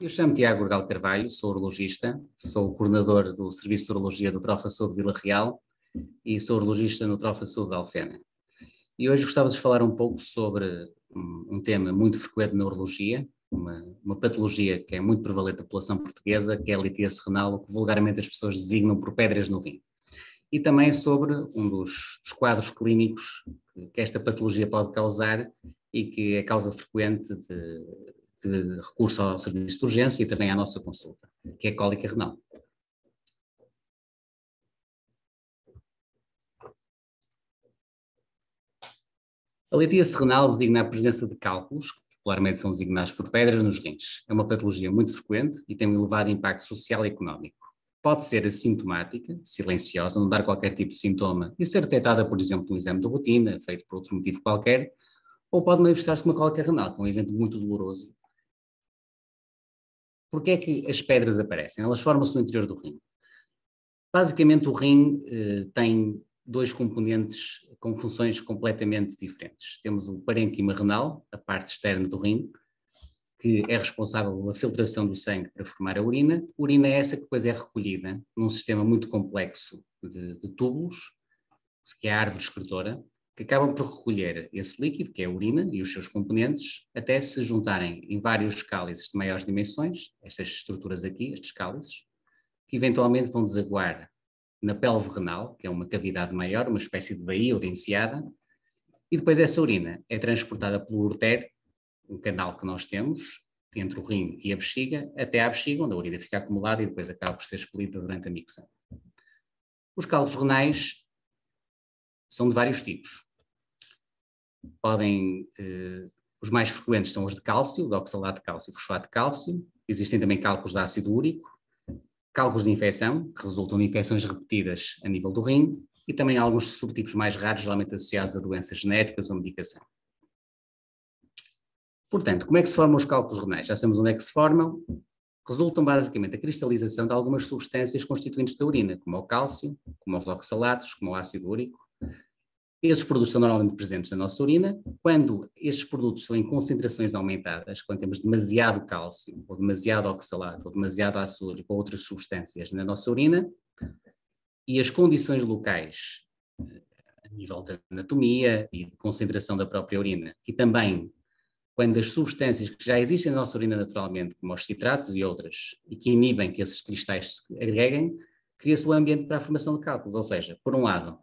Eu chamo-me Tiago Urgal Carvalho, sou urologista, sou o coordenador do Serviço de Urologia do Trofa Saúde de Vila Real e sou urologista no Trofa Saúde de Alfena. E hoje gostava de falar um pouco sobre um tema muito frequente na urologia, uma patologia que é muito prevalente na população portuguesa, que é a litíase renal, que vulgarmente as pessoas designam por pedras no rim. E também sobre um dos quadros clínicos que esta patologia pode causar e que é causa frequente de recurso ao serviço de urgência e também à nossa consulta, que é a cólica renal. A litíase renal designa a presença de cálculos, que popularmente são designados por pedras nos rins. É uma patologia muito frequente e tem um elevado impacto social e económico. Pode ser assintomática, silenciosa, não dar qualquer tipo de sintoma e ser detectada, por exemplo, num exame de rotina, feito por outro motivo qualquer, ou pode manifestar-se como uma cólica renal, que é um evento muito doloroso. Porquê é que as pedras aparecem? Elas formam-se no interior do rim. Basicamente, o rim tem dois componentes com funções completamente diferentes. Temos o parênquima renal, a parte externa do rim, que é responsável pela filtração do sangue para formar a urina. A urina é essa que depois é recolhida num sistema muito complexo de túbulos, que é a árvore excretora, que acabam por recolher esse líquido, que é a urina, e os seus componentes, até se juntarem em vários cálices de maiores dimensões, estas estruturas aqui, estes cálices, que eventualmente vão desaguar na pelve renal, que é uma cavidade maior, uma espécie de baía ou de enseada, e depois essa urina é transportada pelo ureter, um canal que nós temos, entre o rim e a bexiga, até à bexiga, onde a urina fica acumulada e depois acaba por ser expelida durante a micção. Os cálculos renais são de vários tipos. Os mais frequentes são os de cálcio, de oxalato de cálcio e fosfato de cálcio. Existem também cálculos de ácido úrico, cálculos de infecção, que resultam de infecções repetidas a nível do rim, e também alguns subtipos mais raros, geralmente associados a doenças genéticas ou medicação. Portanto, como é que se formam os cálculos renais? Já sabemos onde é que se formam. Resultam basicamente da cristalização de algumas substâncias constituintes da urina, como o cálcio, como os oxalatos, como o ácido úrico. Esses produtos são normalmente presentes na nossa urina. Quando estes produtos estão em concentrações aumentadas, quando temos demasiado cálcio, ou demasiado oxalato, ou demasiado ácido úrico, ou outras substâncias na nossa urina, e as condições locais, a nível da anatomia e de concentração da própria urina, e também quando as substâncias que já existem na nossa urina naturalmente, como os citratos e outras, e que inibem que esses cristais se agreguem, cria-se o ambiente para a formação de cálculos. Ou seja, por um lado,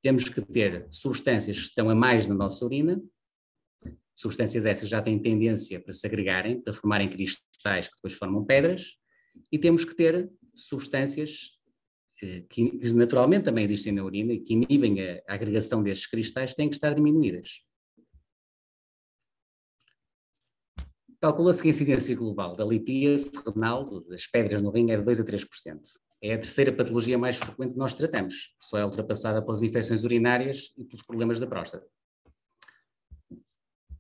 temos que ter substâncias que estão a mais na nossa urina, substâncias essas já têm tendência para se agregarem, para formarem cristais que depois formam pedras, e temos que ter substâncias que naturalmente também existem na urina e que inibem a agregação destes cristais, têm que estar diminuídas. Calcula-se que a incidência global da litíase renal, das pedras no rim, é de 2 a 3%. É a terceira patologia mais frequente que nós tratamos, só é ultrapassada pelas infecções urinárias e pelos problemas da próstata.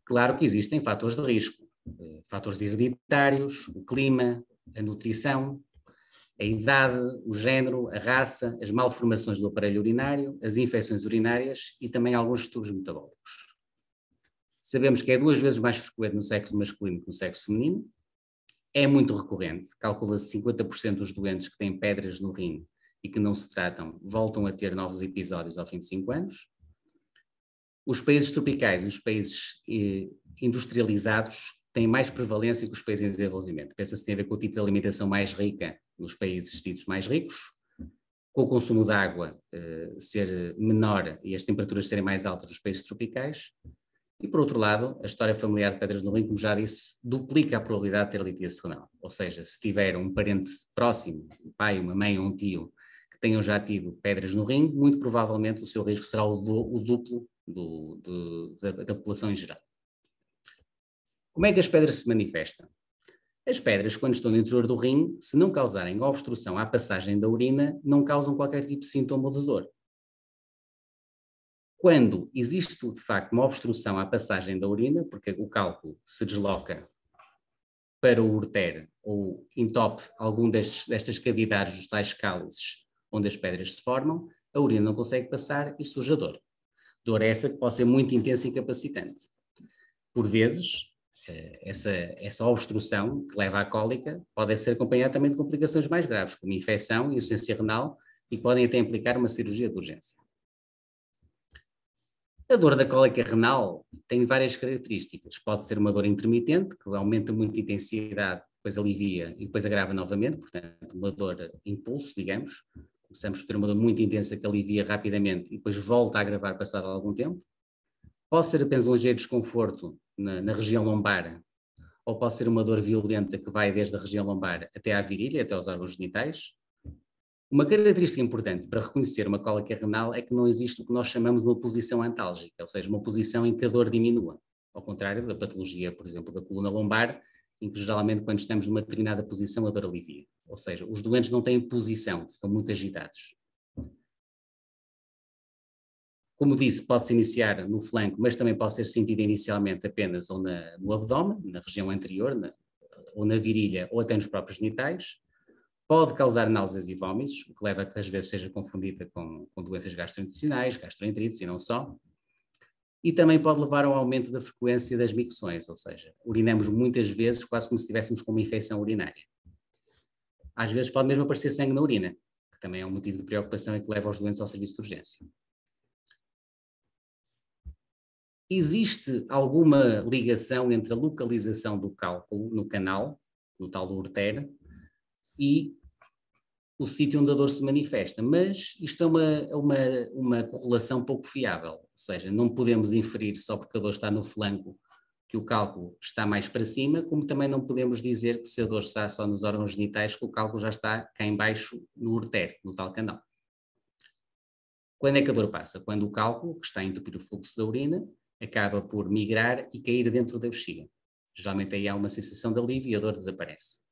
Claro que existem fatores de risco, fatores hereditários, o clima, a nutrição, a idade, o género, a raça, as malformações do aparelho urinário, as infecções urinárias e também alguns distúrbios metabólicos. Sabemos que é 2 vezes mais frequente no sexo masculino que no sexo feminino. É muito recorrente, calcula-se 50% dos doentes que têm pedras no rim e que não se tratam voltam a ter novos episódios ao fim de 5 anos. Os países tropicais e os países industrializados têm mais prevalência que os países em desenvolvimento. Pensa-se que tem a ver com o tipo de alimentação mais rica nos países ditos mais ricos, com o consumo de água ser menor e as temperaturas serem mais altas nos países tropicais. E, por outro lado, a história familiar de pedras no rim, como já disse, duplica a probabilidade de ter litíase renal. Ou seja, se tiver um parente próximo, um pai, uma mãe ou um tio, que tenham já tido pedras no rim, muito provavelmente o seu risco será o duplo da população em geral. Como é que as pedras se manifestam? As pedras, quando estão no interior do rim, se não causarem obstrução à passagem da urina, não causam qualquer tipo de sintoma ou de dor. Quando existe, de facto, uma obstrução à passagem da urina, porque o cálculo se desloca para o ureter ou entope algum destas cavidades dos tais cálices onde as pedras se formam, a urina não consegue passar e surge a dor. Dor essa que pode ser muito intensa e incapacitante. Por vezes, essa obstrução que leva à cólica pode ser acompanhada também de complicações mais graves, como infecção e insuficiência renal, e que podem até implicar uma cirurgia de urgência. A dor da cólica renal tem várias características. Pode ser uma dor intermitente, que aumenta muito a intensidade, depois alivia e depois agrava novamente, portanto, uma dor impulso, digamos. Começamos por ter uma dor muito intensa que alivia rapidamente e depois volta a agravar passado algum tempo. Pode ser apenas um ligeiro desconforto na região lombar, ou pode ser uma dor violenta que vai desde a região lombar até à virilha, até aos órgãos genitais. Uma característica importante para reconhecer uma cólica renal é que não existe o que nós chamamos de uma posição antálgica, ou seja, uma posição em que a dor diminua, ao contrário da patologia, por exemplo, da coluna lombar, em que geralmente quando estamos numa determinada posição a dor alivia. Ou seja, os doentes não têm posição, ficam muito agitados. Como disse, pode-se iniciar no flanco, mas também pode ser sentida inicialmente apenas ou no abdômen, na região anterior, ou na virilha, ou até nos próprios genitais. Pode causar náuseas e vômitos, o que leva a que às vezes seja confundida com doenças gastrointestinais, gastroenterites e não só. E também pode levar ao aumento da frequência das micções, ou seja, urinamos muitas vezes quase como se estivéssemos com uma infecção urinária. Às vezes pode mesmo aparecer sangue na urina, que também é um motivo de preocupação e que leva os doentes ao serviço de urgência. Existe alguma ligação entre a localização do cálculo no canal, no tal do ureter, e o sítio onde a dor se manifesta, mas isto é uma correlação pouco fiável, ou seja, não podemos inferir só porque a dor está no flanco que o cálculo está mais para cima, como também não podemos dizer que se a dor está só nos órgãos genitais que o cálculo já está cá em baixo no ureter, no tal canal. Quando é que a dor passa? Quando o cálculo, que está a entupir o fluxo da urina, acaba por migrar e cair dentro da bexiga. Geralmente aí há uma sensação de alívio e a dor desaparece.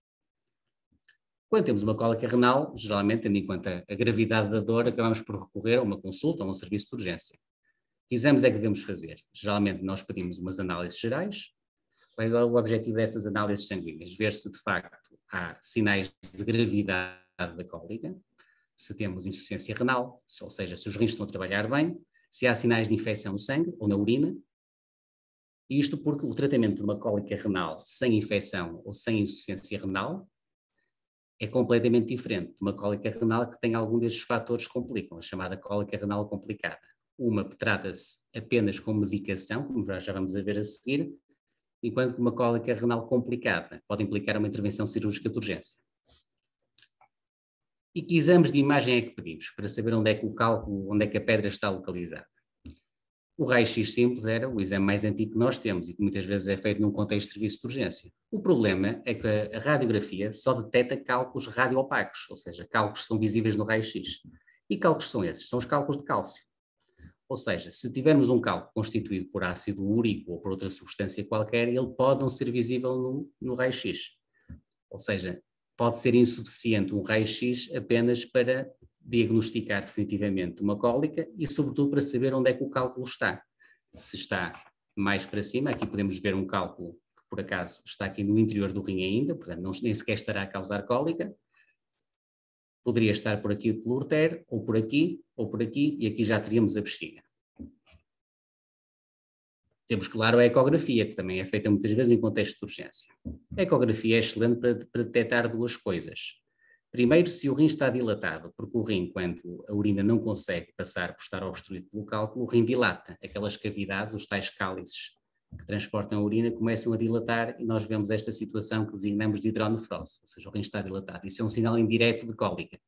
Quando temos uma cólica renal, geralmente, tendo em conta a gravidade da dor, acabamos por recorrer a uma consulta ou a um serviço de urgência. Que exames é que devemos fazer? Geralmente nós pedimos umas análises gerais. Qual é o objetivo dessas análises sanguíneas? Ver se de facto há sinais de gravidade da cólica, se temos insuficiência renal, ou seja, se os rins estão a trabalhar bem, se há sinais de infecção no sangue ou na urina. E isto porque o tratamento de uma cólica renal sem infecção ou sem insuficiência renal é completamente diferente de uma cólica renal que tem algum destes fatores que complicam, a chamada cólica renal complicada. Uma trata-se apenas com medicação, como já vamos ver a seguir, enquanto que uma cólica renal complicada pode implicar uma intervenção cirúrgica de urgência. E que exames de imagem é que pedimos para saber onde é que o cálculo, onde é que a pedra está localizada? O raio-x simples era o exame mais antigo que nós temos e que muitas vezes é feito num contexto de serviço de urgência. O problema é que a radiografia só detecta cálculos radioopacos, ou seja, cálculos que são visíveis no raio-x. E cálculos são esses? São os cálculos de cálcio. Ou seja, se tivermos um cálculo constituído por ácido úrico ou por outra substância qualquer, ele pode não ser visível no raio-x. Ou seja, pode ser insuficiente um raio-x apenas para diagnosticar definitivamente uma cólica e, sobretudo, para saber onde é que o cálculo está. Se está mais para cima, aqui podemos ver um cálculo que, por acaso, está aqui no interior do rim ainda, portanto, nem sequer estará a causar cólica. Poderia estar por aqui pelo ureter, ou por aqui, e aqui já teríamos a bexiga. Temos, claro, a ecografia, que também é feita muitas vezes em contexto de urgência. A ecografia é excelente para detectar duas coisas. Primeiro, se o rim está dilatado, porque o rim, quando a urina não consegue passar por estar obstruído pelo cálculo, o rim dilata. Aquelas cavidades, os tais cálices que transportam a urina, começam a dilatar e nós vemos esta situação que designamos de hidronefrose, ou seja, o rim está dilatado. Isso é um sinal indireto de cólica.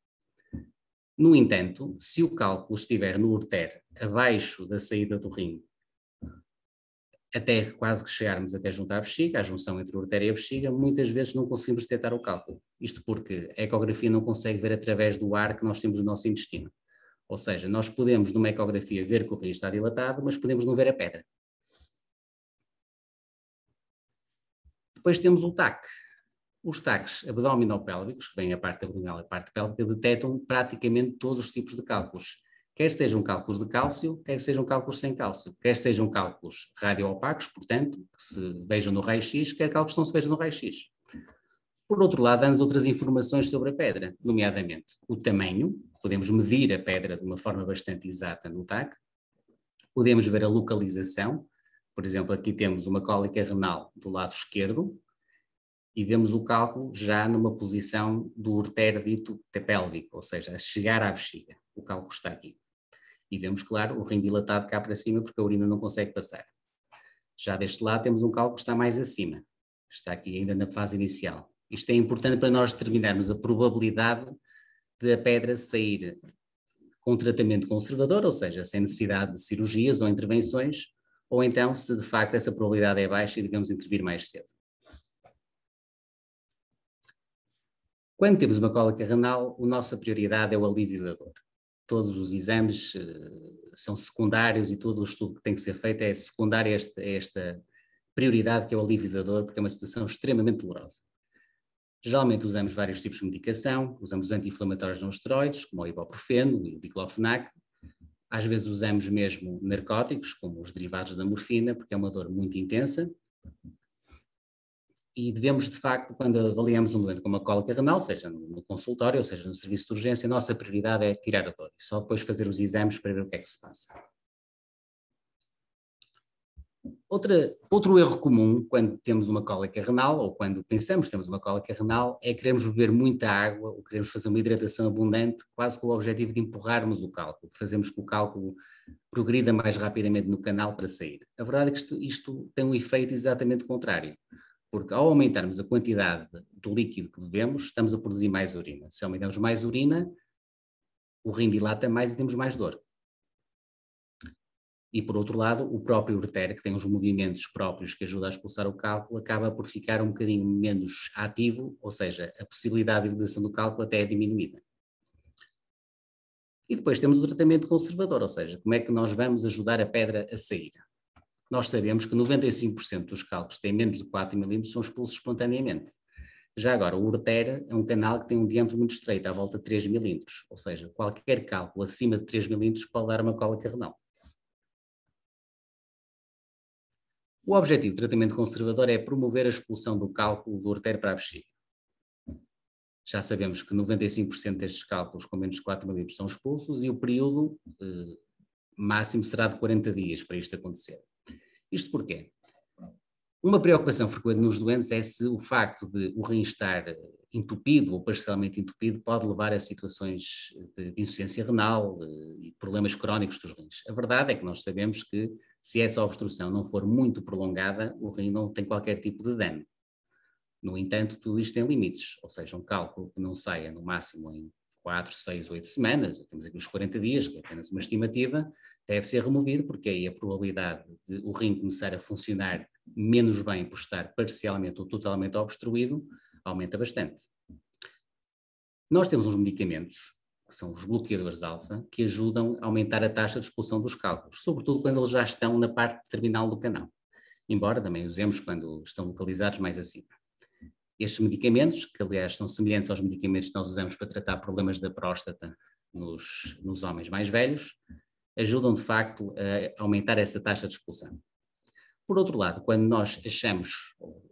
No entanto, se o cálculo estiver no ureter, abaixo da saída do rim, até quase que chegarmos até juntar a bexiga, a junção entre o ureter e a bexiga, muitas vezes não conseguimos detectar o cálculo. Isto porque a ecografia não consegue ver através do ar que nós temos no nosso intestino. Ou seja, nós podemos numa ecografia ver que o rim está dilatado, mas podemos não ver a pedra. Depois temos o TAC. Os TACs abdominopélvicos, que vêm a parte abdominal e a parte pélvica, detectam praticamente todos os tipos de cálculos. Quer sejam cálculos de cálcio, quer sejam cálculos sem cálcio, quer sejam cálculos radioopacos, portanto, que se vejam no raio-x, quer cálculos que não se vejam no raio-x. Por outro lado, dá-nos outras informações sobre a pedra, nomeadamente o tamanho, podemos medir a pedra de uma forma bastante exata no TAC, podemos ver a localização, Por exemplo, aqui temos uma cólica renal do lado esquerdo e vemos o cálculo já numa posição do ureter dito pélvico, ou seja, a chegar à bexiga. O cálculo está aqui. E vemos, claro, o rim dilatado cá para cima porque a urina não consegue passar. Já deste lado temos um cálculo que está mais acima. Está aqui ainda na fase inicial. Isto é importante para nós determinarmos a probabilidade de a pedra sair com tratamento conservador, ou seja, sem necessidade de cirurgias ou intervenções, ou então se de facto essa probabilidade é baixa e devemos intervir mais cedo. Quando temos uma cólica renal, a nossa prioridade é o alívio da dor. Todos os exames são secundários e todo o estudo que tem que ser feito é secundário a esta prioridade que é o alívio da dor, porque é uma situação extremamente dolorosa. Geralmente usamos vários tipos de medicação, usamos anti-inflamatórios não esteroides, como o ibuprofeno e o diclofenac. Às vezes usamos mesmo narcóticos, como os derivados da morfina, porque é uma dor muito intensa. E devemos, de facto, quando avaliamos um doente com uma cólica renal, seja no consultório, ou seja no serviço de urgência, a nossa prioridade é tirar a dor e só depois fazer os exames para ver o que é que se passa. Outro erro comum quando temos uma cólica renal, ou quando pensamos que temos uma cólica renal, é queremos beber muita água ou queremos fazer uma hidratação abundante, quase com o objetivo de empurrarmos o cálculo, de fazermos que o cálculo progrida mais rapidamente no canal para sair. A verdade é que isto tem um efeito exatamente contrário. Porque ao aumentarmos a quantidade de líquido que bebemos, estamos a produzir mais urina. Se aumentamos mais urina, o rim dilata mais e temos mais dor. E por outro lado, o próprio ureter, que tem os movimentos próprios que ajudam a expulsar o cálculo, acaba por ficar um bocadinho menos ativo, ou seja, a possibilidade de eliminação do cálculo até é diminuída. E depois temos o tratamento conservador, ou seja, como é que nós vamos ajudar a pedra a sair. Nós sabemos que 95% dos cálculos que têm menos de 4 milímetros são expulsos espontaneamente. Já agora, o ureter é um canal que tem um diâmetro muito estreito, à volta de 3 milímetros, ou seja, qualquer cálculo acima de 3 milímetros pode dar uma cólica renal. O objetivo do tratamento conservador é promover a expulsão do cálculo do ureter para a bexiga. Já sabemos que 95% destes cálculos com menos de 4 milímetros são expulsos e o período máximo será de 40 dias para isto acontecer. Isto porquê? Uma preocupação frequente nos doentes é se o facto de o rim estar entupido ou parcialmente entupido pode levar a situações de insuficiência renal e problemas crónicos dos rins. A verdade é que nós sabemos que se essa obstrução não for muito prolongada, o rim não tem qualquer tipo de dano. No entanto, tudo isto tem limites, ou seja, um cálculo que não saia no máximo em 4, 6, 8 semanas, temos aqui os 40 dias, que é apenas uma estimativa, deve ser removido, porque aí a probabilidade de o rim começar a funcionar menos bem por estar parcialmente ou totalmente obstruído aumenta bastante. Nós temos uns medicamentos, que são os bloqueadores alfa, que ajudam a aumentar a taxa de expulsão dos cálculos, sobretudo quando eles já estão na parte terminal do canal, embora também usemos quando estão localizados mais acima. Estes medicamentos, que aliás são semelhantes aos medicamentos que nós usamos para tratar problemas da próstata nos homens mais velhos, ajudam de facto a aumentar essa taxa de expulsão. Por outro lado, quando nós achamos, ou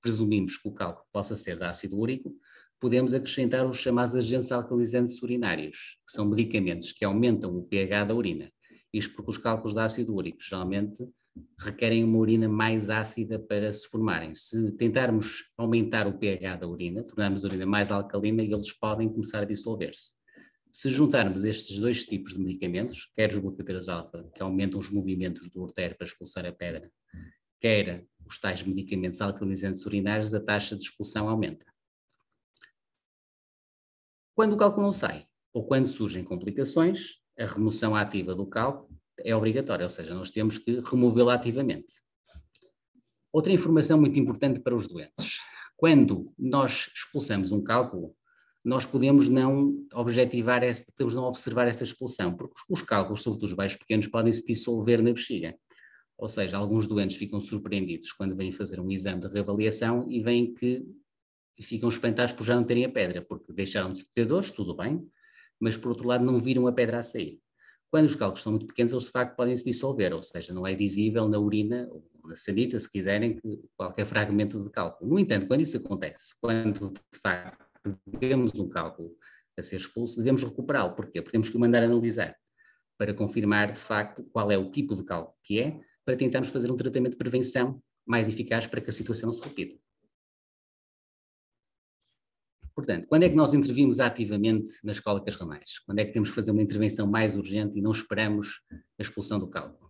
presumimos que o cálculo possa ser de ácido úrico, podemos acrescentar os chamados agentes alcalizantes urinários, que são medicamentos que aumentam o pH da urina. Isto porque os cálculos de ácido úrico geralmente requerem uma urina mais ácida para se formarem. Se tentarmos aumentar o pH da urina, tornarmos a urina mais alcalina e eles podem começar a dissolver-se. Se juntarmos estes dois tipos de medicamentos, quer os bloqueadores alfa, que aumentam os movimentos do ureter para expulsar a pedra, quer os tais medicamentos alcalinizantes urinários, a taxa de expulsão aumenta. Quando o cálculo não sai, ou quando surgem complicações, a remoção ativa do cálculo é obrigatória, ou seja, nós temos que removê-lo ativamente. Outra informação muito importante para os doentes. Quando nós expulsamos um cálculo, nós podemos não podemos não observar essa expulsão, porque os cálculos, sobretudo os baixos pequenos, podem se dissolver na bexiga. Ou seja, alguns doentes ficam surpreendidos quando vêm fazer um exame de reavaliação e veem que ficam espantados por já não terem a pedra, porque deixaram de ter dores, tudo bem, mas por outro lado não viram a pedra a sair. Quando os cálculos são muito pequenos, eles de facto podem se dissolver, ou seja, não é visível na urina ou na sanita, se quiserem, qualquer fragmento de cálculo. No entanto, quando isso acontece, quando de facto vemos um cálculo a ser expulso, devemos recuperá-lo. Porquê? Porque temos que o mandar analisar para confirmar de facto qual é o tipo de cálculo que é, para tentarmos fazer um tratamento de prevenção mais eficaz para que a situação não se repita. Portanto, quando é que nós intervimos ativamente nas cólicas renais? Quando é que temos que fazer uma intervenção mais urgente e não esperamos a expulsão do cálculo?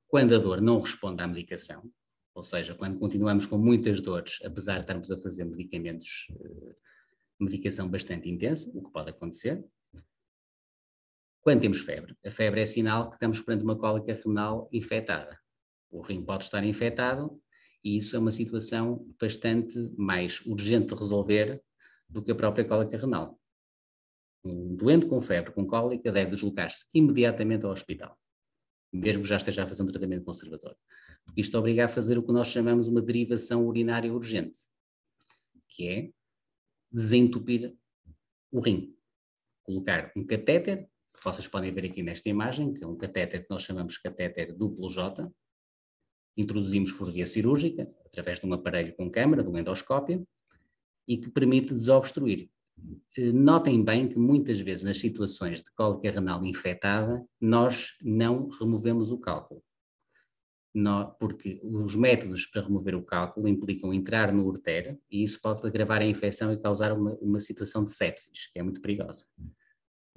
Quando a dor não responde à medicação, ou seja, quando continuamos com muitas dores, apesar de estarmos a fazer medicação bastante intensa, o que pode acontecer. Quando temos febre, a febre é sinal que estamos perante uma cólica renal infectada. O rim pode estar infectado e isso é uma situação bastante mais urgente de resolver do que a própria cólica renal. Um doente com febre, com cólica, deve deslocar-se imediatamente ao hospital, mesmo que já esteja a fazer um tratamento conservador. Porque isto obriga a fazer o que nós chamamos uma derivação urinária urgente, que é desentupir o rim. Colocar um catéter, que vocês podem ver aqui nesta imagem, que é um catéter que nós chamamos de catéter duplo J, introduzimos por via cirúrgica, através de um aparelho com câmara, de um endoscópio, e que permite desobstruir. Notem bem que muitas vezes nas situações de cólica renal infectada, nós não removemos o cálculo. Porque os métodos para remover o cálculo implicam entrar no ureter e isso pode agravar a infecção e causar uma situação de sepsis, que é muito perigosa.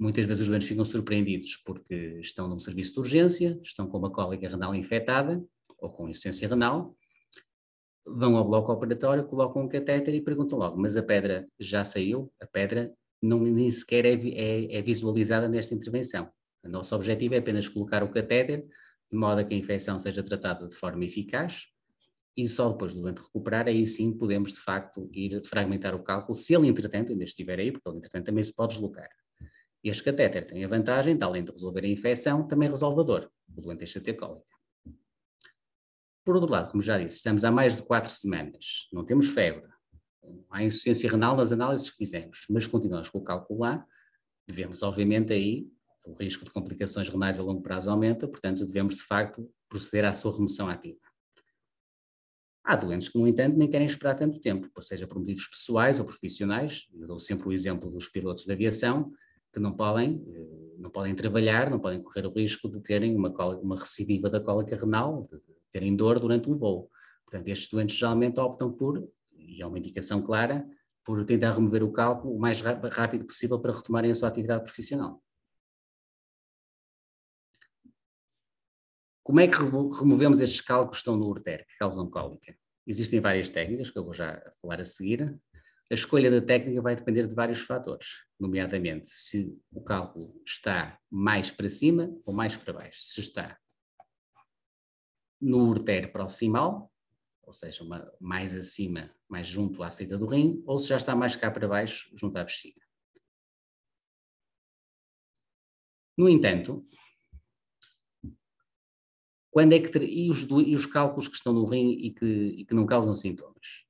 Muitas vezes os doentes ficam surpreendidos porque estão num serviço de urgência, estão com uma cólica renal infectada ou com insuficiência renal, vão ao bloco operatório, colocam um catéter e perguntam logo, mas a pedra já saiu? A pedra nem sequer é visualizada nesta intervenção. O nosso objetivo é apenas colocar o catéter de modo a que a infecção seja tratada de forma eficaz e só depois do doente recuperar, aí sim podemos de facto ir fragmentar o cálculo, se ele entretanto ainda estiver aí, porque ele entretanto também se pode deslocar. Este catéter tem a vantagem, de, além de resolver a infecção, também resolve a dor. O doente deixa de ter cólica. Por outro lado, como já disse, estamos há mais de 4 semanas, não temos febre, há insuficiência renal nas análises que fizemos, mas continuamos com o cálculo lá, devemos obviamente aí, o risco de complicações renais a longo prazo aumenta, portanto devemos de facto proceder à sua remoção ativa. Há doentes que, no entanto, nem querem esperar tanto tempo, seja por motivos pessoais ou profissionais. Eu dou sempre o exemplo dos pilotos de aviação, que não podem trabalhar, não podem correr o risco de terem uma recidiva da cólica renal, de terem dor durante um voo. Portanto, estes doentes geralmente optam por, e é uma indicação clara, por tentar remover o cálculo o mais rápido possível para retomarem a sua atividade profissional. Como é que removemos estes cálculos que estão no ureter, que causam cólica? Existem várias técnicas, que eu vou já falar a seguir. A escolha da técnica vai depender de vários fatores, nomeadamente se o cálculo está mais para cima ou mais para baixo. Se está no ureter proximal, ou seja, mais acima, mais junto à saída do rim, ou se já está mais cá para baixo, junto à bexiga. No entanto, quando é que e os cálculos que estão no rim e que não causam sintomas?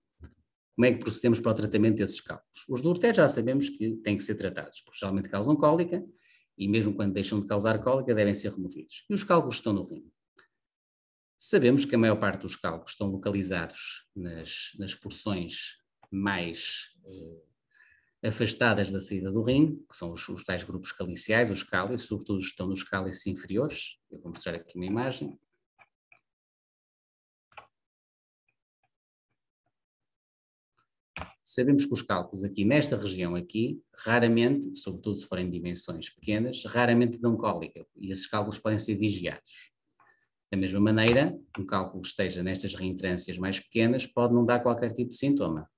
Como é que procedemos para o tratamento desses cálculos? Os do ureter já sabemos que têm que ser tratados, porque geralmente causam cólica e mesmo quando deixam de causar cólica devem ser removidos. E os cálculos que estão no rim? Sabemos que a maior parte dos cálculos estão localizados nas porções mais afastadas da saída do rim, que são os tais grupos caliciais, os cálices, sobretudo estão nos cálices inferiores. Eu vou mostrar aqui uma imagem. Sabemos que os cálculos aqui nesta região aqui, raramente, sobretudo se forem dimensões pequenas, raramente dão cólica e esses cálculos podem ser vigiados. Da mesma maneira, um cálculo que esteja nestas reentrâncias mais pequenas pode não dar qualquer tipo de sintoma.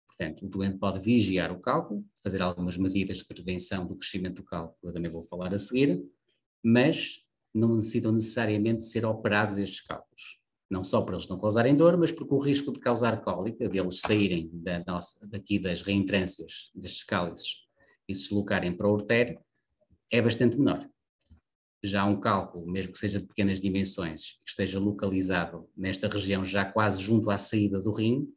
Portanto, o doente pode vigiar o cálculo, fazer algumas medidas de prevenção do crescimento do cálculo, eu também vou falar a seguir, mas não necessitam necessariamente ser operados estes cálculos. Não só para eles não causarem dor, mas porque o risco de causar cólica, deles saírem daqui das reentrâncias destes cálices e se deslocarem para o ureter, é bastante menor. Já um cálculo, mesmo que seja de pequenas dimensões, que esteja localizado nesta região já quase junto à saída do rim,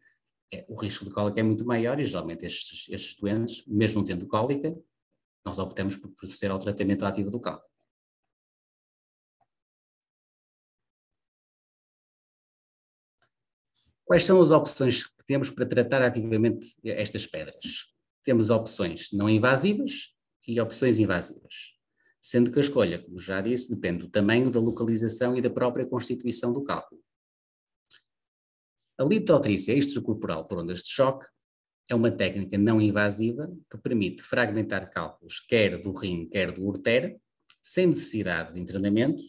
o risco de cólica é muito maior e geralmente estes doentes, mesmo não tendo cólica, nós optamos por proceder ao tratamento ativo do cálculo. Quais são as opções que temos para tratar ativamente estas pedras? Temos opções não invasivas e opções invasivas. sendo que a escolha, como já disse, depende do tamanho, da localização e da própria constituição do cálculo. A litotrícia extracorporal por ondas de choque é uma técnica não invasiva que permite fragmentar cálculos quer do rim, quer do ureter, sem necessidade de internamento,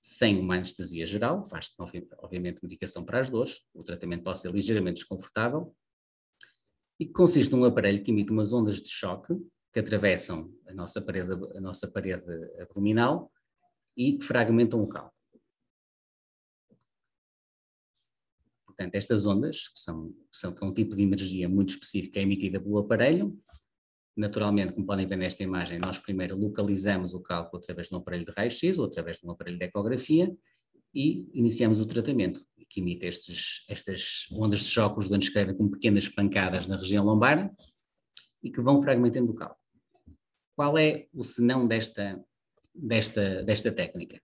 sem uma anestesia geral, faz-se obviamente medicação para as dores, o tratamento pode ser ligeiramente desconfortável, e que consiste num aparelho que emite umas ondas de choque que atravessam a nossa parede abdominal e fragmentam o cálculo. Portanto, estas ondas, que é um tipo de energia muito específica, é emitida pelo aparelho. Naturalmente, como podem ver nesta imagem, nós primeiro localizamos o cálculo através de um aparelho de raio-x ou através de um aparelho de ecografia e iniciamos o tratamento, que emite estas ondas de choque, os doentes escrevem com pequenas pancadas na região lombar e que vão fragmentando o cálculo. Qual é o senão desta técnica?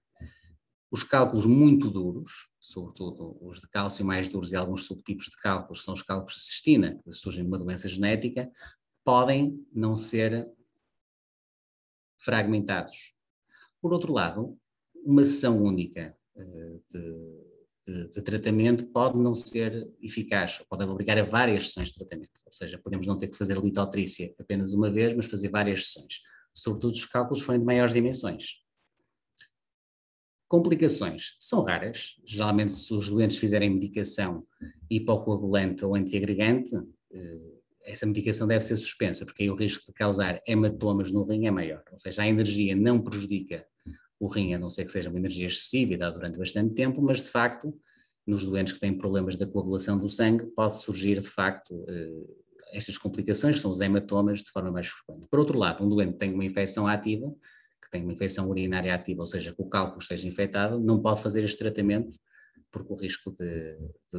Os cálculos muito duros, sobretudo os de cálcio mais duros e alguns subtipos de cálculos, são os cálculos de cestina, que surgem de uma doença genética, podem não ser fragmentados. Por outro lado, uma sessão única de tratamento pode não ser eficaz, pode obrigar a várias sessões de tratamento, ou seja, podemos não ter que fazer litotrícia apenas uma vez, mas fazer várias sessões, sobretudo se os cálculos forem de maiores dimensões. Complicações são raras, geralmente se os doentes fizerem medicação hipocoagulante ou antiagregante, essa medicação deve ser suspensa, porque aí o risco de causar hematomas no rim é maior, ou seja, a energia não prejudica o rim, a não ser que seja uma energia excessiva e dá durante bastante tempo, mas de facto, nos doentes que têm problemas da coagulação do sangue, pode surgir de facto estas complicações, que são os hematomas, de forma mais frequente. Por outro lado, um doente que tem uma infecção ativa, que tem uma infecção urinária ativa, ou seja, que o cálculo esteja infectado, não pode fazer este tratamento, porque o risco de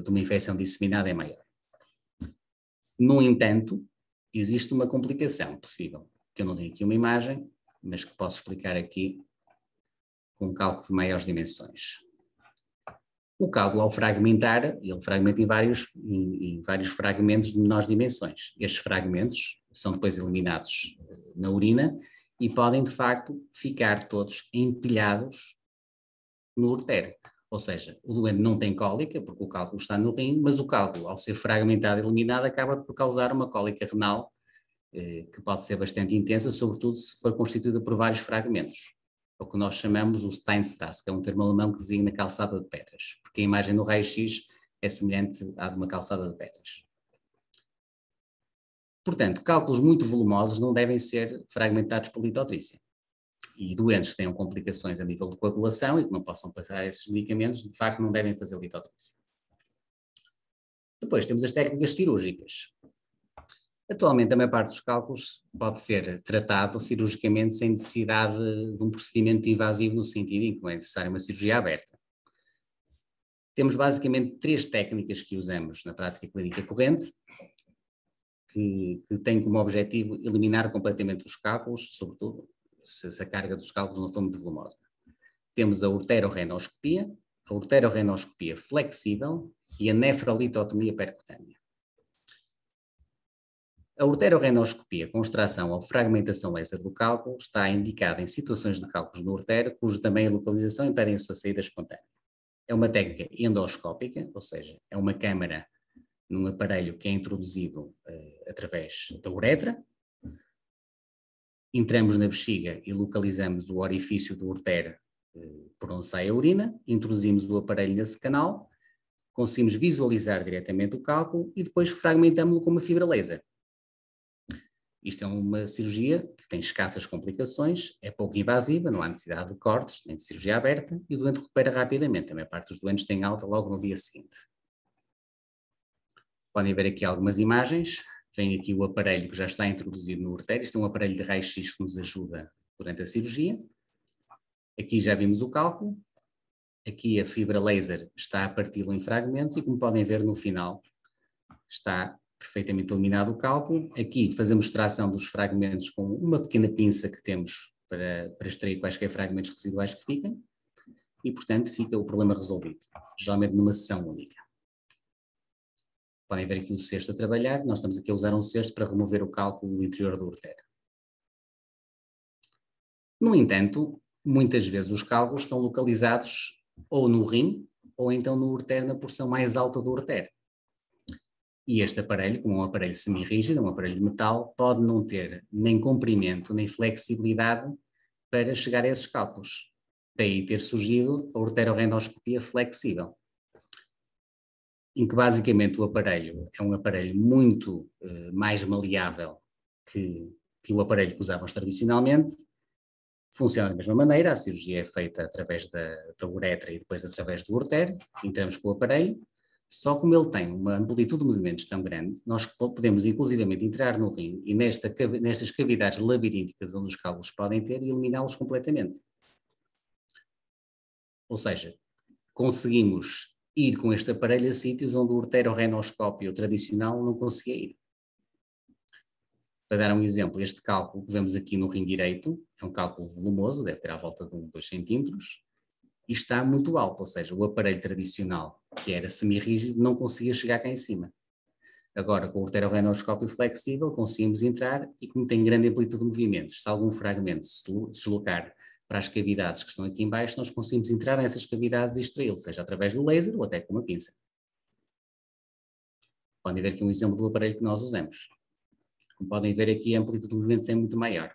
uma infecção disseminada é maior. No entanto, existe uma complicação possível, que eu não tenho aqui uma imagem, mas que posso explicar aqui com um cálculo de maiores dimensões. O cálculo, ao fragmentar, ele fragmenta em vários fragmentos de menores dimensões. Estes fragmentos são depois eliminados na urina e podem, de facto, ficar todos empilhados no ureter. Ou seja, o doente não tem cólica, porque o cálculo está no rim, mas o cálculo, ao ser fragmentado e eliminado, acaba por causar uma cólica renal, que pode ser bastante intensa, sobretudo se for constituída por vários fragmentos. É o que nós chamamos o Steinstrasse, que é um termo alemão que designa calçada de pedras, porque a imagem do raio-x é semelhante à de uma calçada de pedras. Portanto, cálculos muito volumosos não devem ser fragmentados por litotrícia. E doentes que tenham complicações a nível de coagulação e que não possam passar esses medicamentos, de facto não devem fazer litotrícia. Depois temos as técnicas cirúrgicas. Atualmente a maior parte dos cálculos pode ser tratado cirurgicamente sem necessidade de um procedimento invasivo no sentido em que não é necessária uma cirurgia aberta. Temos basicamente 3 técnicas que usamos na prática clínica corrente, que têm como objetivo eliminar completamente os cálculos, sobretudo se a carga dos cálculos não for muito volumosa. Temos a ureterorrenoscopia, a ureterorrenoscopia flexível e a nefrolitotomia percutânea. A ureterorrenoscopia com extração ou fragmentação laser do cálculo está indicada em situações de cálculos no ureter, cujo tamanho e localização impedem a sua saída espontânea. É uma técnica endoscópica, ou seja, é uma câmara num aparelho que é introduzido através da uretra. Entramos na bexiga e localizamos o orifício do ureter por onde sai a urina, introduzimos o aparelho nesse canal, conseguimos visualizar diretamente o cálculo e depois fragmentamos-lo com uma fibra laser. Isto é uma cirurgia que tem escassas complicações, é pouco invasiva, não há necessidade de cortes, nem de cirurgia aberta, e o doente recupera rapidamente. A maior parte dos doentes tem alta logo no dia seguinte. Podem ver aqui algumas imagens. Vem aqui o aparelho que já está introduzido no ureter. Isto é um aparelho de raio-x que nos ajuda durante a cirurgia. Aqui já vimos o cálculo. Aqui a fibra laser está a parti-lo em fragmentos e, como podem ver, no final está perfeitamente eliminado o cálculo. Aqui fazemos extração dos fragmentos com uma pequena pinça que temos para extrair quaisquer fragmentos residuais que fiquem e, portanto, fica o problema resolvido, geralmente numa sessão única. Podem ver aqui o cesto a trabalhar. Nós estamos aqui a usar um cesto para remover o cálculo do interior do ureter. No entanto, muitas vezes os cálculos estão localizados ou no rim ou então no ureter, na porção mais alta do ureter. E este aparelho, como um aparelho semi-rígido, um aparelho de metal, pode não ter nem comprimento nem flexibilidade para chegar a esses cálculos. Daí ter surgido a ureterorendoscopia flexível, em que basicamente o aparelho é um aparelho muito mais maleável que o aparelho que usávamos tradicionalmente, funciona da mesma maneira, a cirurgia é feita através da uretra e depois através do ureter, entramos com o aparelho, só como ele tem uma amplitude de movimentos tão grande, nós podemos inclusivamente entrar no rim e nestas cavidades labirínticas onde os cálculos podem ter e eliminá-los completamente. Ou seja, conseguimos ir com este aparelho a sítios onde o ureterorrenoscópio tradicional não conseguia ir. Para dar um exemplo, este cálculo que vemos aqui no rim direito é um cálculo volumoso, deve ter à volta de 2 centímetros, e está muito alto, ou seja, o aparelho tradicional, que era semi-rígido, não conseguia chegar cá em cima. Agora, com o ureterorrenoscópio flexível, conseguimos entrar e, como tem grande amplitude de movimentos, se algum fragmento se deslocar para as cavidades que estão aqui em baixo, nós conseguimos entrar nessas cavidades e extraí-lo, seja através do laser ou até com uma pinça. Podem ver aqui um exemplo do aparelho que nós usamos. Como podem ver aqui, a amplitude de movimentos é muito maior.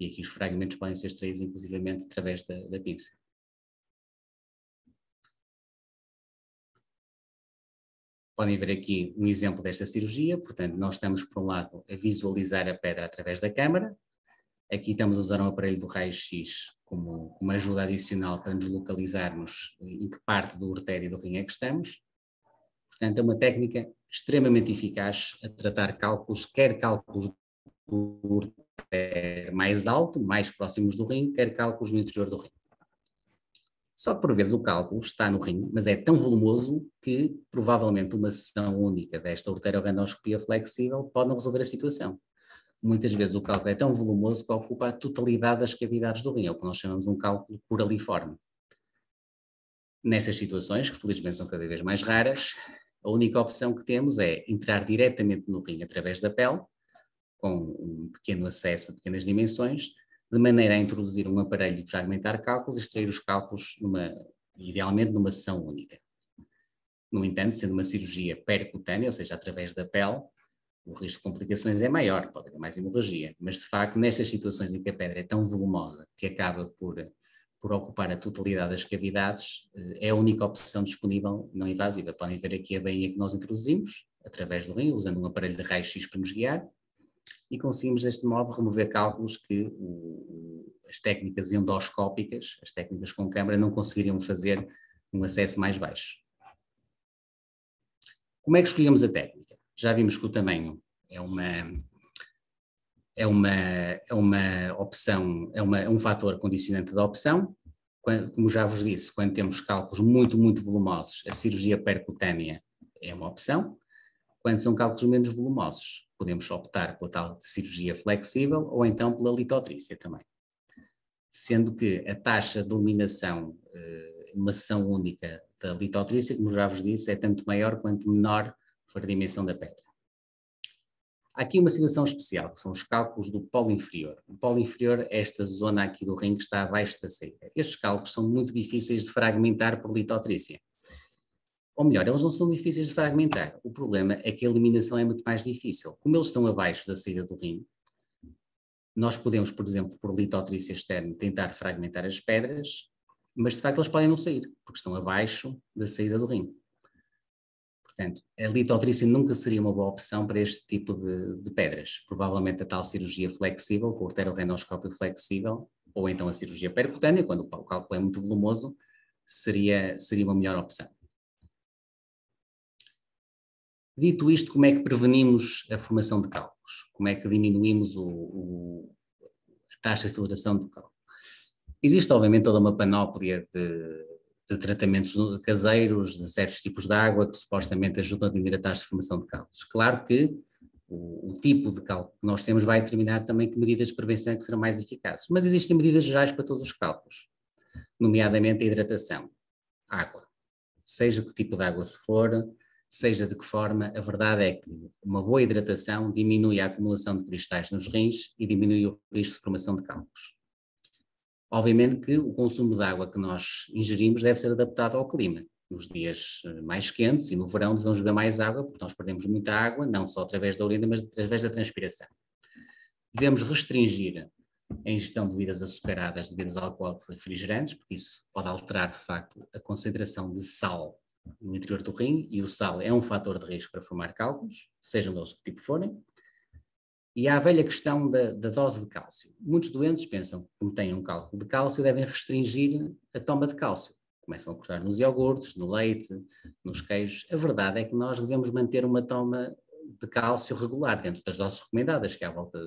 E aqui os fragmentos podem ser extraídos inclusivamente através da pinça. Podem ver aqui um exemplo desta cirurgia, portanto nós estamos por um lado a visualizar a pedra através da câmara, aqui estamos a usar um aparelho do raio-x como uma ajuda adicional para nos localizarmos em que parte do ureter e do rim é que estamos. Portanto é uma técnica extremamente eficaz a tratar cálculos, quer cálculos do ureter mais alto, mais próximos do rim, quer cálculos no interior do rim. Só que por vezes o cálculo está no rim, mas é tão volumoso que provavelmente uma sessão única desta ureterorendoscopia flexível pode não resolver a situação. Muitas vezes o cálculo é tão volumoso que ocupa a totalidade das cavidades do rim, é o que nós chamamos de um cálculo coraliforme. Nestas situações, que felizmente são cada vez mais raras, a única opção que temos é entrar diretamente no rim através da pele, com um pequeno acesso a pequenas dimensões, de maneira a introduzir um aparelho de fragmentar cálculos e extrair os cálculos, idealmente numa sessão única. No entanto, sendo uma cirurgia percutânea, ou seja, através da pele, o risco de complicações é maior, pode haver mais hemorragia, mas de facto nestas situações em que a pedra é tão volumosa que acaba por ocupar a totalidade das cavidades, é a única opção disponível não invasiva. Podem ver aqui a bainha que nós introduzimos, através do rim, usando um aparelho de raio-x para nos guiar, e conseguimos deste modo remover cálculos que as técnicas endoscópicas, as técnicas com câmara, não conseguiriam fazer um acesso mais baixo. Como é que escolhemos a técnica? Já vimos que o tamanho é uma opção, é um fator condicionante da opção. Como já vos disse, quando temos cálculos muito, muito volumosos, a cirurgia percutânea é uma opção. Quando são cálculos menos volumosos, podemos optar pela tal cirurgia flexível ou então pela litotrícia também. Sendo que a taxa de eliminação numa sessão única da litotrícia, como já vos disse, é tanto maior quanto menor for a dimensão da pedra. Há aqui uma situação especial, que são os cálculos do polo inferior. O polo inferior é esta zona aqui do rim que está abaixo da saída. Estes cálculos são muito difíceis de fragmentar por litotrícia. Ou melhor, eles não são difíceis de fragmentar. O problema é que a eliminação é muito mais difícil. Como eles estão abaixo da saída do rim, nós podemos, por exemplo, por litotrícia externa, tentar fragmentar as pedras, mas de facto eles podem não sair, porque estão abaixo da saída do rim. Portanto, a litotrícia nunca seria uma boa opção para este tipo de pedras. Provavelmente a tal cirurgia flexível, com o ureterorrenoscópio flexível, ou então a cirurgia percutânea, quando o cálculo é muito volumoso, seria uma melhor opção. Dito isto, como é que prevenimos a formação de cálculos? Como é que diminuímos a taxa de filtração do cálculo? Existe, obviamente, toda uma panóplia de tratamentos caseiros, de certos tipos de água que supostamente ajudam a diminuir a taxa de formação de cálculos. Claro que o tipo de cálculo que nós temos vai determinar também que medidas de prevenção é que serão mais eficazes. Mas existem medidas gerais para todos os cálculos, nomeadamente a hidratação, água. Seja que tipo de água se for, seja de que forma, a verdade é que uma boa hidratação diminui a acumulação de cristais nos rins e diminui o risco de formação de cálculos. Obviamente que o consumo de água que nós ingerimos deve ser adaptado ao clima. Nos dias mais quentes e no verão devemos beber mais água, porque nós perdemos muita água, não só através da urina, mas através da transpiração. Devemos restringir a ingestão de bebidas açucaradas, de bebidas alcoólicas e refrigerantes, porque isso pode alterar, de facto, a concentração de sal no interior do rim, e o sal é um fator de risco para formar cálculos, sejam eles que tipo forem. E há a velha questão da dose de cálcio. Muitos doentes pensam que, como têm um cálculo de cálcio, devem restringir a toma de cálcio. Começam a cortar nos iogurtes, no leite, nos queijos. A verdade é que nós devemos manter uma toma de cálcio regular, dentro das doses recomendadas, que é à volta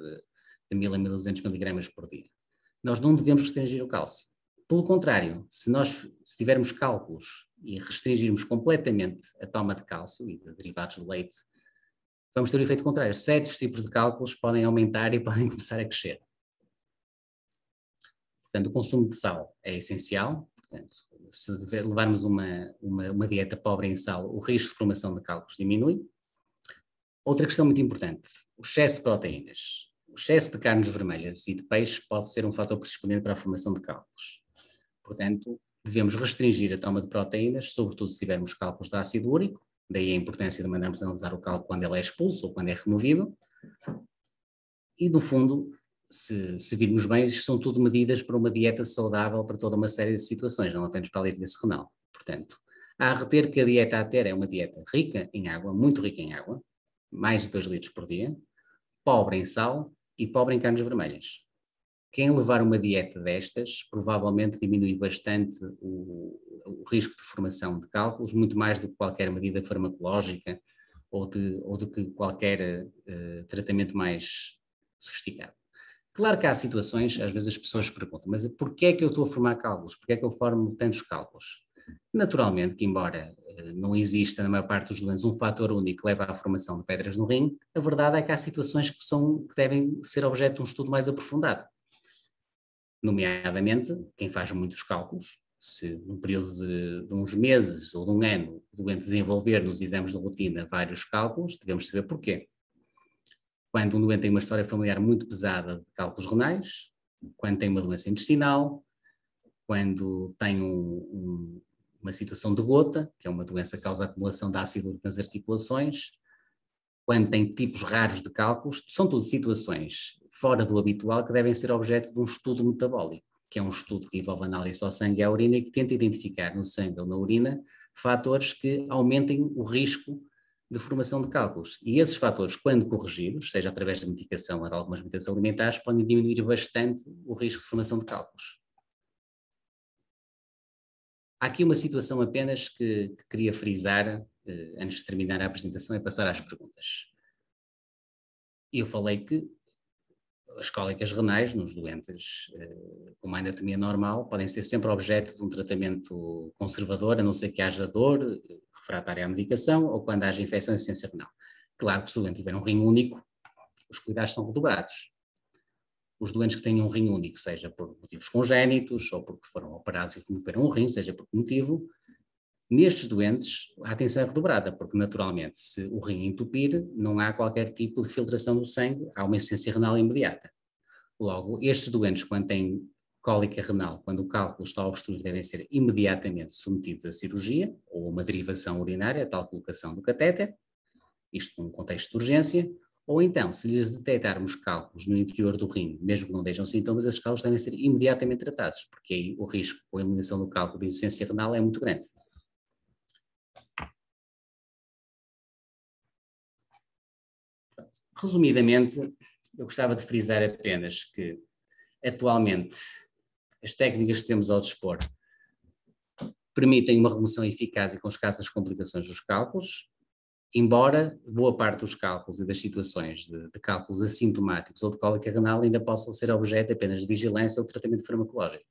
de 1000 a 1200 miligramas por dia. Nós não devemos restringir o cálcio. Pelo contrário, se tivermos cálculos e restringirmos completamente a toma de cálcio e de derivados do leite, vamos ter o efeito contrário. Certos tipos de cálculos podem aumentar e podem começar a crescer. Portanto, o consumo de sal é essencial. Portanto, se levarmos uma dieta pobre em sal, o risco de formação de cálculos diminui. Outra questão muito importante, o excesso de proteínas. O excesso de carnes vermelhas e de peixe pode ser um fator predisponente para a formação de cálculos. Portanto, devemos restringir a toma de proteínas, sobretudo se tivermos cálculos de ácido úrico, daí a importância de mandarmos analisar o cálculo quando ele é expulso ou quando é removido. E, no fundo, se virmos bem, isto são tudo medidas para uma dieta saudável para toda uma série de situações, não apenas para a litidez renal. Portanto, há a reter que a dieta a ter é uma dieta rica em água, muito rica em água, mais de 2 litros por dia, pobre em sal e pobre em carnes vermelhas. Quem levar uma dieta destas provavelmente diminui bastante o risco de formação de cálculos, muito mais do que qualquer medida farmacológica ou do que qualquer tratamento mais sofisticado. Claro que há situações, às vezes as pessoas perguntam, mas porquê é que eu estou a formar cálculos? Porquê é que eu formo tantos cálculos? Naturalmente que, embora não exista na maior parte dos doentes um fator único que leva à formação de pedras no rim, a verdade é que há situações que devem ser objeto de um estudo mais aprofundado. Nomeadamente, quem faz muitos cálculos, se num período de uns meses ou de um ano o doente desenvolver nos exames de rotina vários cálculos, devemos saber porquê. Quando um doente tem uma história familiar muito pesada de cálculos renais, quando tem uma doença intestinal, quando tem uma situação de gota, que é uma doença que causa acumulação de ácido úrico nas articulações, quando tem tipos raros de cálculos, são tudo situações fora do habitual que devem ser objeto de um estudo metabólico, que é um estudo que envolve análise ao sangue e à urina e que tenta identificar no sangue ou na urina fatores que aumentem o risco de formação de cálculos. E esses fatores, quando corrigidos, seja através da medicação ou de algumas medidas alimentares, podem diminuir bastante o risco de formação de cálculos. Há aqui uma situação apenas que queria frisar antes de terminar a apresentação e passar às perguntas. Eu falei que as cólicas renais nos doentes com uma anatomia normal podem ser sempre objeto de um tratamento conservador, a não ser que haja dor refratária à medicação ou quando haja infecção de insuficiência renal. Claro que se o doente tiver um rim único, os cuidados são redobrados. Os doentes que têm um rim único, seja por motivos congénitos ou porque foram operados e removeram um rim, seja por que motivo, nestes doentes a atenção é redobrada, porque naturalmente se o rim entupir, não há qualquer tipo de filtração do sangue, há uma insuficiência renal imediata. Logo, estes doentes, quando têm cólica renal, quando o cálculo está obstruído, devem ser imediatamente submetidos a cirurgia ou uma derivação urinária, a tal colocação do catéter, isto num contexto de urgência, ou então, se lhes detectarmos cálculos no interior do rim, mesmo que não deixam sintomas, esses cálculos devem ser imediatamente tratados, porque aí o risco com a eliminação do cálculo de insuficiência renal é muito grande. Resumidamente, eu gostava de frisar apenas que, atualmente, as técnicas que temos ao dispor permitem uma remoção eficaz e com escassas complicações dos cálculos, embora boa parte dos cálculos e das situações de cálculos assintomáticos ou de cólica renal ainda possam ser objeto apenas de vigilância ou de tratamento farmacológico.